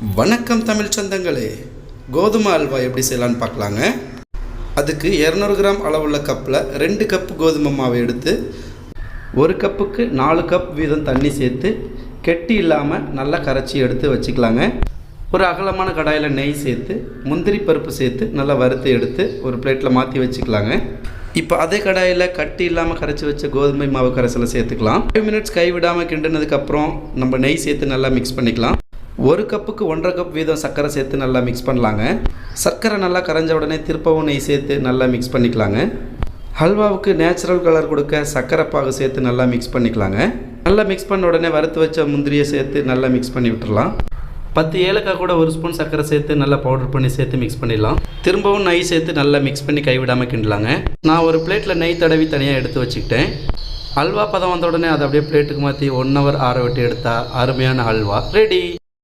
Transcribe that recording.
வணக்கம் தமிழ் சொந்தங்களே, கோதுமை அல்வா எப்படி செய்யலான்னு பார்க்கலாங்க. அதுக்கு 200 கிராம் அளவுள்ள கப்பில் 2 கப்பு கோதுமை மாவை எடுத்து 1 கப்புக்கு 4 கப் வீதம் தண்ணி சேர்த்து கெட்டி இல்லாமல் நல்லா கரைச்சி எடுத்து வச்சுக்கலாங்க. ஒரு அகலமான கடாயில் நெய் சேர்த்து முந்திரி பருப்பு சேர்த்து நல்லா வறுத்து எடுத்து ஒரு பிளேட்டில் மாற்றி வச்சுக்கலாங்க. இப்போ அதே கடாயில் கட்டி இல்லாமல் கரைச்சி வச்ச கோதுமை மாவு கரைசலை சேர்த்துக்கலாம். 5 மினிட்ஸ் கைவிடாமல் கிண்டினதுக்கப்புறம் நம்ம நெய் சேர்த்து நல்லா மிக்ஸ் பண்ணிக்கலாம். 1 கப்புக்கு 1.5 கப் வீதம் சர்க்கரை சேர்த்து நல்லா மிக்ஸ் பண்ணலாங்க. சர்க்கரை நல்லா கரைஞ்ச உடனே திருப்பவும் நெய் சேர்த்து நல்லா மிக்ஸ் பண்ணிக்கலாங்க. ஹல்வாவுக்கு நேச்சுரல் கலர் கொடுக்க சர்க்கரை பாகு சேர்த்து நல்லா மிக்ஸ் பண்ணிக்கலாங்க. நல்லா மிக்ஸ் பண்ண உடனே வறுத்து வச்ச முந்திரியை சேர்த்து நல்லா மிக்ஸ் பண்ணி விட்டுடலாம். 10 ஏலக்காய் கூட 1 ஸ்பூன் சர்க்கரை சேர்த்து நல்லா பவுடர் பண்ணி சேர்த்து மிக்ஸ் பண்ணிடலாம். திரும்பவும் நெய் சேர்த்து நல்லா மிக்ஸ் பண்ணி கைவிடாமல் கிண்டலாங்க. நான் ஒரு பிளேட்டில் நெய் தடவி தனியாக எடுத்து வச்சுக்கிட்டேன். அல்வா பதம் வந்த உடனே அதை அப்படியே பிளேட்டுக்கு மாற்றி 1 ஹவர் ஆற விட்டு எடுத்தால் அருமையான அல்வா ரெடி.